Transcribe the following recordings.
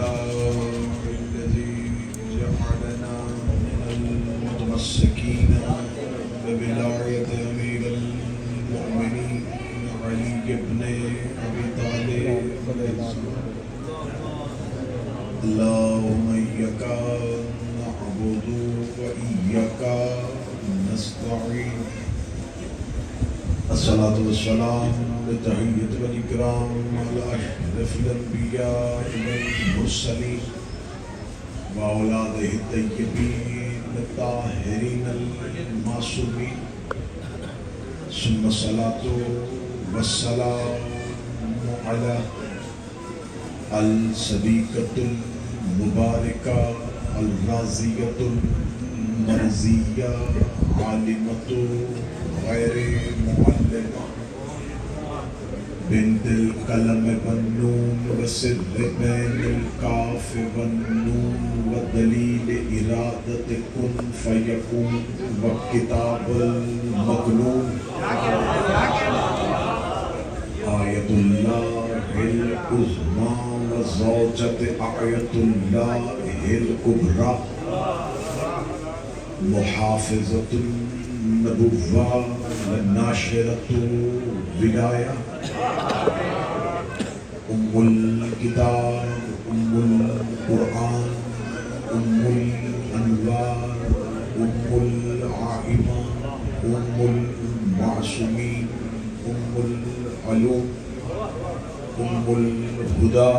لله الذي جعلنا من المتمسكين بولاية أمير المؤمنين علي بن أبي طالب. اللهم إياك نعبد وإياك نستعين. الصلاة والسلام والتحية والإكرام على أشرف الأنبياء والمرسلين وأولاده الطيبين الطاهرين المعصومين، ثم الصلاة والسلام على الصديقة المباركة الرازية المرزية عالمة غير معلمة بنت القلم والنون وسر بين الكاف والنون ودليل إرادة كن فيكون وكتاب المكنون آية الله العظمى وزوجة آية الله الكبرى محافظة النبوة والناشرة الولاية أم الكتاب أم القرآن أم الأنوار أم العائمة أم المعصومين أم العلوم أم الهدى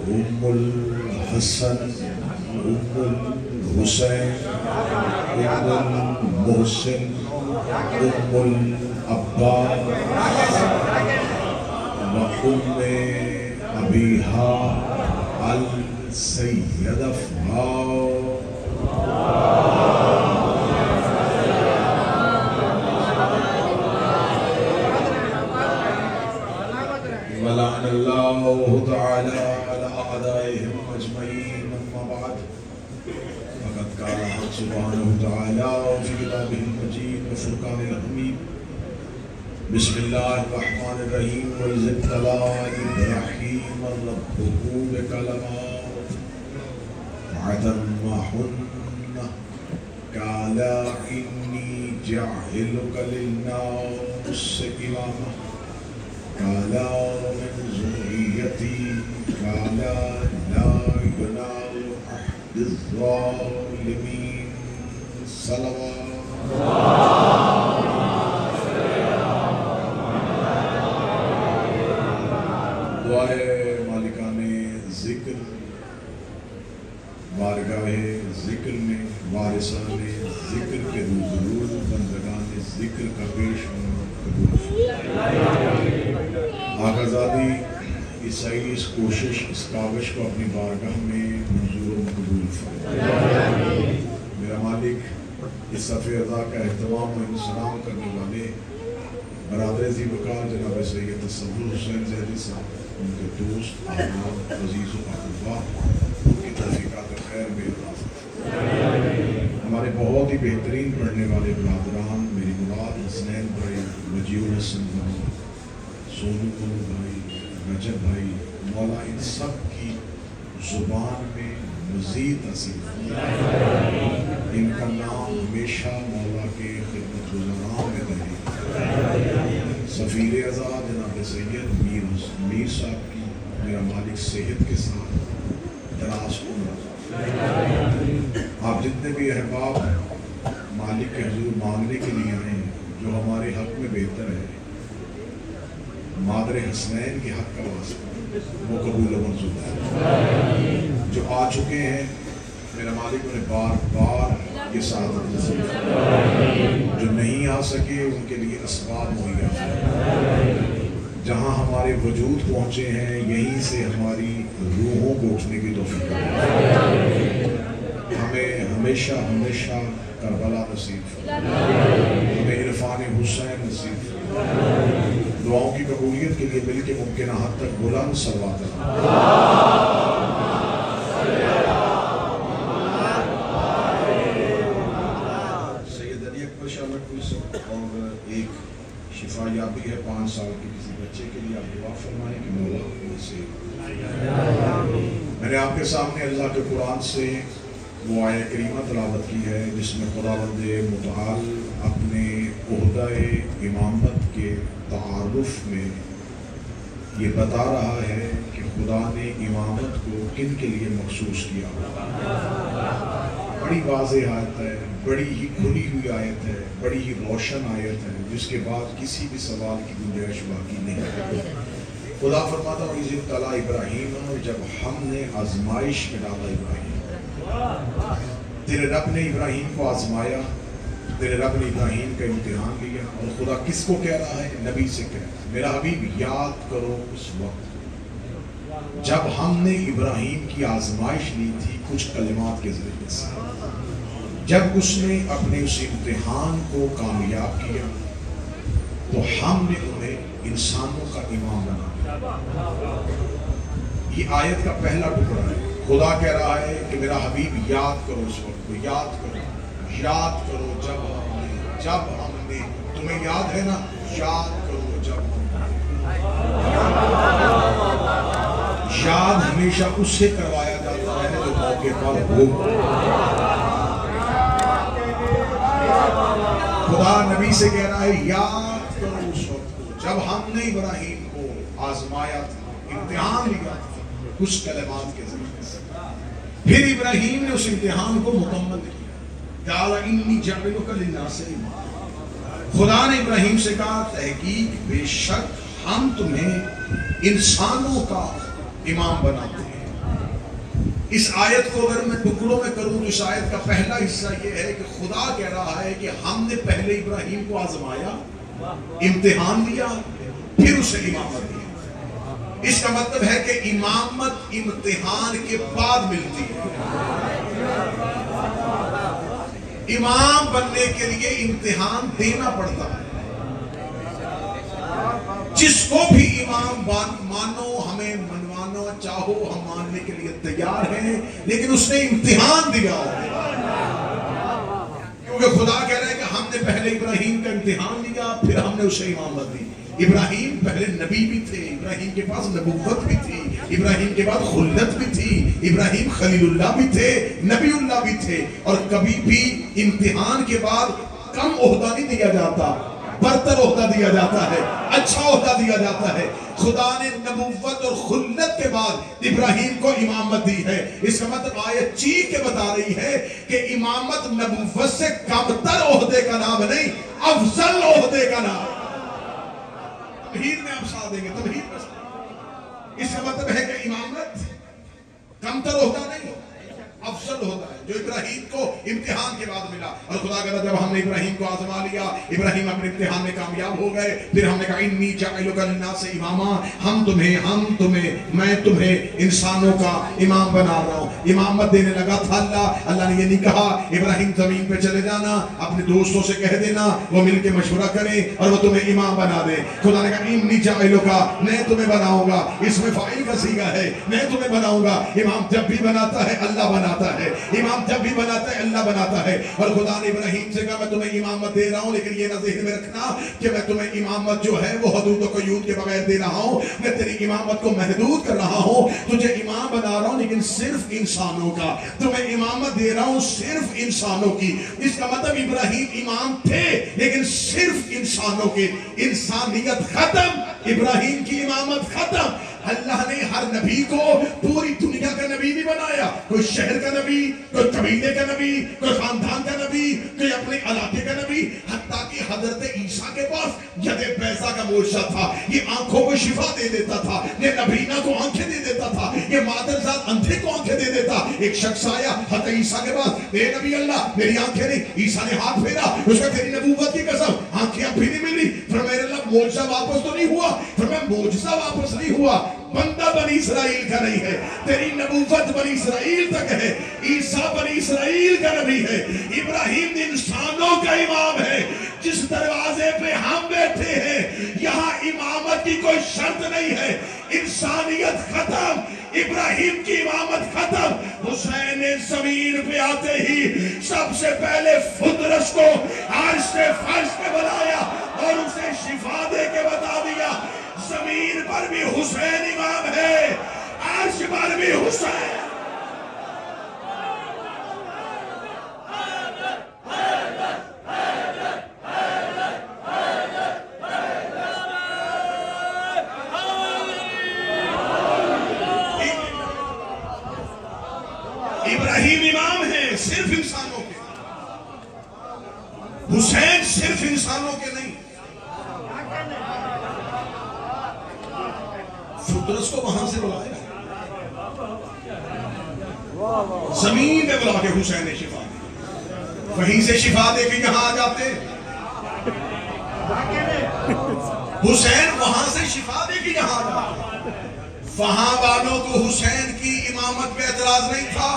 أم الحسن أم الحسين أم المحسن أم العباس وأم أبيها السيدة ولعن الله تعالى على أعدائهم أجمعين. أما بعد، فقد قال الحق سبحانه وتعالى في كتابه المجيد وفرقانه الحميد: بسم الله الرحمن الرحيم. وإذ ابتلى إبراهيم ربه بكلمات فأتمهن قال إني جاعلك للناس إماما قال ومن ذريتي قال لا ينال عهد الظالمين. صلوات دعائے مالکان ذکر بارگاہ ذکر میں وارثان ذکر کے روبرو بندگان ذکر کا پیش ہونا قبول. آقازادی عیسائی اس کوشش اس کاوش کو اپنی بارگاہ میں منظور و مقبول فرمائے. میرا مالک اس صفحہ اعضاء کا اہتمام و انسلام کرنے والے برادر ذی وقار جناب سید تصور حسین زیدی صاحب، ان کے دوست احباب عزیز و احبا، ان کی توفیقات خیر میں اضافہ. ہمارے بہت ہی بہترین پڑھنے والے برادران، میری مراد حسنین بھائی، وجیہ الحسن بھائی، سونو بھائی، رجب بھائی، مولا ان سب کی زبان میں مزید حسین ان کا نام ہمیشہ مولا کے خدمت گزاران میں رہے. سفیر اعزاز جناب سید میر صاحب کی میرا مالک صحت کے ساتھ دراز عمر. آپ جتنے بھی احباب مالک کے حضور مانگنے کے لیے آئے ہیں جو ہمارے حق میں بہتر ہے، مادر حسنین کے حق کا واسطہ وہ قبول و منظور ہے. جو آ چکے ہیں میرا مالک انہیں بار بار یہ سعادت نصیب. جو نہیں آ سکے ان کے لیے اسباب مہیا. جہاں ہمارے وجود پہنچے ہیں یہیں سے ہماری روحوں کو اٹھنے کی توفیق. ہمیں ہمیشہ ہمیشہ کربلا نصیب، ہمیں عرفان حسین نصیب. دعاؤں کی قبولیت کے لیے مل کے ممکنہ حد تک بلند صلوات. سید علی اکبر شاہ لکھنؤ سے اور ایک شفا یابی ہے 5 سال کے کسی بچے کے لیے. آپ دعا فرمائیں کہ مولا ان سے. میں میں نے آپ کے سامنے اللہ کے قرآن سے وہ آیہ کریمہ تلاوت کی ہے جس میں خداوند متعال اپنے عہدہ امامت کے تعارف میں یہ بتا رہا ہے کہ خدا نے امامت کو کن کے لیے مخصوص کیا. بڑی واضح آیت ہے، بڑی ہی کھلی ہوئی آیت ہے، بڑی ہی روشن آیت ہے جس کے بعد کسی بھی سوال کی گنجائش باقی نہیں ہے. خدا فرماتا ہے اذ ابتلی ابراہیم، جب ہم نے آزمائش میں ڈالا ابراہیم، تیرے رب نے ابراہیم کو آزمایا، تیرے رب نے ابراہیم کا امتحان لیا. اور خدا کس کو کہہ رہا ہے؟ نبی سے کہہ رہا ہے میرا حبیب یاد کرو اس وقت جب ہم نے ابراہیم کی آزمائش لی تھی کچھ کلمات کے ذریعے سے، جب اس نے اپنے اس امتحان کو کامیاب کیا تو ہم نے انہیں انسانوں کا امام بنا دیا. یہ آیت کا پہلا ٹکڑا ہے. خدا کہہ رہا ہے کہ میرا حبیب یاد کرو اس وقت کو، یاد کرو جب ہم نے تمہیں یاد ہے نا، یاد کرو جب ہم نے. یاد ہمیشہ اس سے کروایا جاتا ہے جو موقع پر ہو. خدا نبی سے کہہ رہا ہے یاد کرو اس وقت کو جب ہم نے ابراہیم کو آزمایا تھا، امتحان لیا تھا کچھ کلمات کے ذریعے سے. پھر ابراہیم نے اس امتحان کو مکمل کیا. قال انی جاعلک للناس اماما. خدا نے ابراہیم سے کہا تحقیق بے شک ہم تمہیں انسانوں کا امام بناتے ہیں. اس آیت کو اگر میں ٹکڑوں میں کروں تو اس آیت کا پہلا حصہ یہ ہے کہ خدا کہہ رہا ہے کہ ہم نے پہلے ابراہیم کو آزمایا، امتحان لیا، پھر اسے امامت دی. اس کا مطلب ہے کہ امامت امتحان کے بعد ملتی ہے. امام بننے کے لیے امتحان دینا پڑتا ہے. جس کو بھی امام مانو، ہمیں منوانا چاہو، ہم ماننے کے لیے تیار ہیں، لیکن اس نے امتحان دیا ہو. کیونکہ خدا کہہ رہا ہے کہ ہم نے پہلے ابراہیم کا امتحان لیا، پھر ہم نے اسے امامت دی. ابراہیم پہلے نبی بھی تھے، ابراہیم کے پاس نبوت بھی تھی، ابراہیم کے بعد خلت بھی تھی، ابراہیم خلیل اللہ بھی تھے، نبی اللہ بھی تھے. اور کبھی بھی امتحان کے بعد کم عہدہ نہیں دیا جاتا، برتر عہدہ دیا جاتا ہے، اچھا عہدہ دیا جاتا ہے. خدا نے نبوت اور خلت کے بعد ابراہیم کو امامت دی ہے. اس کا مطلب آیت چیخ کے بتا رہی ہے کہ امامت نبوت سے کم تر عہدے کا نام نہیں، افضل عہدے کا نام. تمہید میں آپ ساتھ دیں گے، تمہید میں. اس کا مطلب ہے کہ امامت کم تر عہدہ نہیں، افضل ہوتا ہے جو ابراہیم کو امتحان کے بعد ملا. اور خدا کہتا جب ہم نے ابراہیم کو آزما لیا، ابراہیم اپنے امتحان میں کامیاب ہو گئے، پھر ہم نے کہا انی جاعلک للناس اماما، ہم تمہیں میں تمہیں انسانوں کا امام بنا رہا ہوں. امامت دینے لگا تھا اللہ نے یہ نہیں کہا ابراہیم زمین پہ چلے جانا، اپنے دوستوں سے کہہ دینا، وہ مل کے مشورہ کریں اور وہ تمہیں امام بنا دے. خدا نے کہا انی جاعلک، میں تمہیں بناؤں گا. اس میں فاعل کا صیغہ ہے، میں تمہیں بناؤں گا. امام جب بھی بناتا ہے اللہ بناتا ہے، امام جب بھی بناتا ہے اللہ بناتا ہے. اور خدا نے ابراہیم سے کہا میں تمہیں امامت دے رہا ہوں، لیکن یہ نہ ذہن میں رکھنا کہ میں تمہیں امامت جو ہے وہ حدود و قیود کے بغیر دے رہا ہوں. میں تیری امامت کو محدود کر رہا ہوں، تجھے امام بنا رہا ہوں لیکن صرف انسانوں کا. تمہیں امامت دے رہا ہوں صرف انسانوں کی. اس کا مطلب ابراہیم امام تھے لیکن صرف انسانوں کے. انسانیت ختم، ابراہیم کی امامت ختم. اللہ نے ہر نبی کو پوری دنیا کا نبی نہیں بنایا. کوئی شہر کا نبی، کوئی قبیلے کا نبی، کوئی خاندان کا نبی، کوئی اپنے علاقے کا نبی. حتیٰ کہ حضرت عیسیٰ کے پاس ید بیضا کا معجزہ تھا. یہ آنکھوں کو شفا دے دیتا تھا، یہ نبینا کو آنکھیں دے دیتا تھا، یہ مادرزاد اندھے کو آنکھیں دے دیتا. ایک شخص آیا حضرت عیسیٰ کے پاس، اے نبی اللہ میری آنکھیں نہیں. عیسیٰ نے ہاتھ پھیرا، اس کا تیری نبوت کی قسم آنکھیں اب بھی نہیں ملی. فرمایا اللہ معجزہ واپس تو نہیں ہوا؟ فرمایا معجزہ واپس نہیں ہوا، بندہ بنی اسرائیل کا نہیں ہے. تیری نبوت بنی اسرائیل تک ہے. عیسیٰ بنی اسرائیل کا نبی ہے. ابراہیم انسانوں کا امام ہے. جس دروازے پہ ہم بیٹھے ہیں یہاں امامت کی کوئی شرط نہیں ہے. انسانیت ختم، ابراہیم کی امامت ختم. حسین نے زمین پہ آتے ہی سب سے پہلے فدرس کو عرش سے فرش پہ بلایا اور اسے شفا دے کے بتا دیا زمین پر بھی حسین امام ہے، عرش پر بھی حسین. ابراہیم امام ہیں صرف انسانوں کے، حسین صرف انسانوں کے نہیں. فطرت کو وہاں سے بلایا، زمین پہ بلا کے حسین نے شفا دی، وہیں سے شفا دے کے یہاں آ جاتے. حسین وہاں سے شفا دے کے یہاں آ جاتے. وہاں والوں کو حسین کی امامت پہ اعتراض نہیں تھا،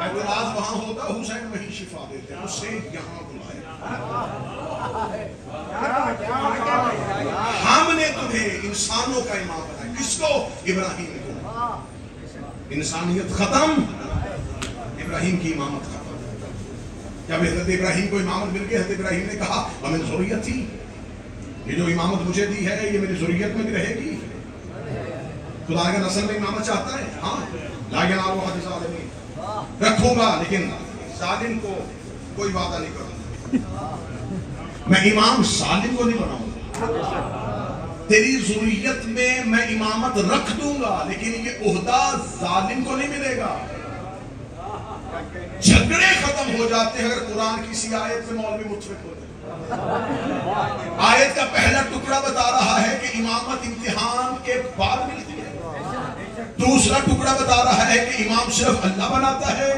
اعتراض وہاں ہوتا حسین وہیں شفا دیتے، اسے یہاں بلایا. ہم نے تمہیں انسانوں کا امام بنایا. کس کو؟ ابراہیم کو. انسانیت ختم، ابراہیم کی امامت ختم. جب حضرت ابراہیم کو امامت مل گئی، حضرت ابراہیم نے کہا ہمیں ضروریت تھی، یہ جو امامت مجھے دی ہے یہ میری ضروریت میں بھی رہے گی. خدا کا نسل میں امامت چاہتا ہے، ہاں لا ینال احد الظالمین، رکھوں گا لیکن ظالم کو کوئی وعدہ نہیں کروں گا. میں امام ظالم کو نہیں بناؤں گا. تیری ضروریت میں امامت رکھ دوں گا لیکن یہ عہدہ ظالم کو نہیں ملے گا. جھگڑے ختم ہو جاتے ہیں اگر قرآن کسی آیت سے مولوی متفق ہو جائے. آیت کا پہلا ٹکڑا بتا رہا ہے کہ امامت امتحان کے بعد ملتی ہے، دوسرا ٹکڑا بتا رہا ہے کہ امام صرف اللہ بناتا ہے،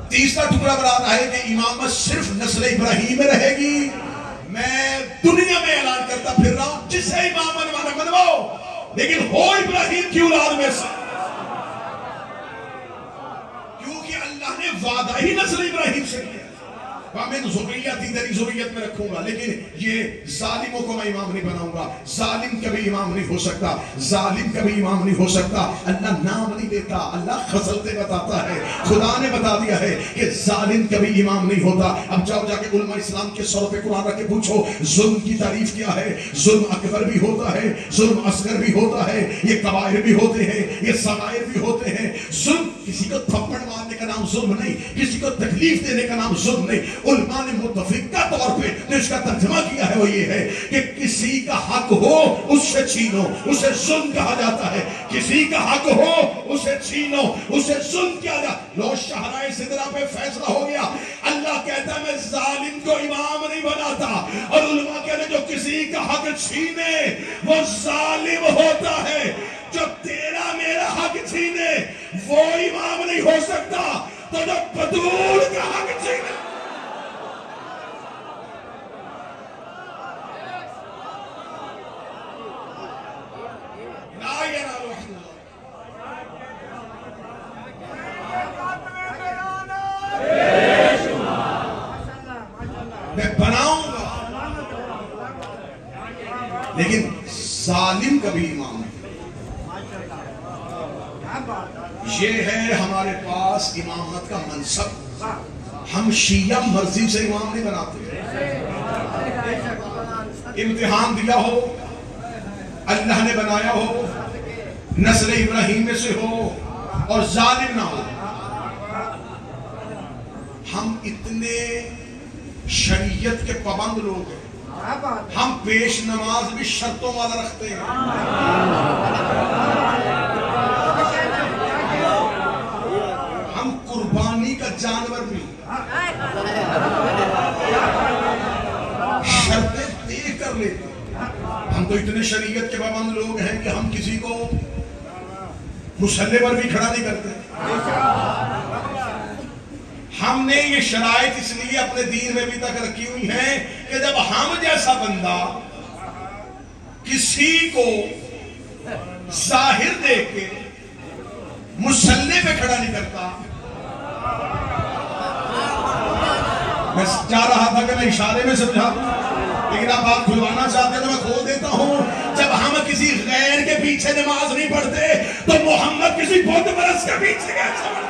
تیسرا ٹکڑا بتا رہا ہے کہ امامت صرف نسل ابراہیم میں رہے گی. میں دنیا میں اعلان کرتا پھر رہا ہوں جسے امام بنوانا بنواؤ لیکن ہو ابراہیم کی اولاد میں سے، کیونکہ اللہ نے وعدہ ہی نسل ابراہیم سے کیا. میں ضروریت ہی تیری ضروریت میں رکھوں گا لیکن یہ ظالموں کو میں امام نہیں بناؤں گا. ظالم کبھی امام نہیں ہو سکتا، ظالم کبھی امام نہیں ہو سکتا. اللہ نام نہیں دیتا، اللہ خصلتیں بتاتا ہے. خدا نے بتا دیا ہے کہ ظالم کبھی امام نہیں ہوتا. اب جاؤ جا کے علماء اسلام کے سروں پہ قرآن رکھ کے پوچھو ظلم کی تعریف کیا ہے. ظلم اکبر بھی ہوتا ہے، ظلم اصغر بھی ہوتا ہے، یہ کبائر بھی ہوتے ہیں، یہ صغائر بھی ہوتے ہیں. ظلم کسی کو تھپڑ مارنے کا نام ظلم نہیں، کسی کو تکلیف دینے کا نام ظلم نہیں. علماء نے متفقہ طور پہ جو اس کا ترجمہ کیا ہے وہ یہ ہے کہ کسی کا حق ہو اس سے چھینو، اسے ظلم کہا جاتا ہے. کسی کا حق ہو اسے چھینو، اسے ظلم کیا جاتا. لو شاہراہ سدرہ پہ فیصلہ ہو گیا. اللہ کہتا ہے میں ظالم کو امام نہیں بناتا، اور علماء کہتے ہیں جو کسی کا حق چھینے وہ ظالم ہوتا ہے. جو تیرا میرا حق چھینے وہ امام نہیں ہو سکتا. تو جو بدول کا حق چھینے میں بناؤں گا لیکن ظالم کبھی امام نہیں. یہ ہے ہمارے پاس امامت کا منصب. ہم شیعہ مرضی سے امام نہیں بناتے. امتحان دیا ہو، اللہ نے بنایا ہو، نسل ابراہیم میں سے ہو اور ظالم نہ ہو. ہم اتنے شریعت کے پابند لوگ ہیں، ہم پیش نماز بھی شرطوں والا رکھتے ہیں. ہم قربانی کا جانور بھی شرطیں طے کر لیتے ہیں. ہم تو اتنے شریعت کے پابند لوگ ہیں کہ ہم کسی کو مسلح پر بھی کھڑا نہیں کرتے. ہم نے یہ شرائط اس لیے اپنے دین میں بھی تک رکھی ہوئی ہیں کہ جب ہم جیسا بندہ کسی کو ظاہر دے کے مسلح پہ کھڑا نہیں کرتا. میں چاہ رہا تھا کہ میں اشارے میں سمجھا دوں لیکن آپ بات کھلوانا چاہتے ہیں تو میں کھول دیتا ہوں. جب ہم کسی غیر کے پیچھے نماز نہیں پڑھتے تو محمد کسی بت پرست کے پیچھے کیسے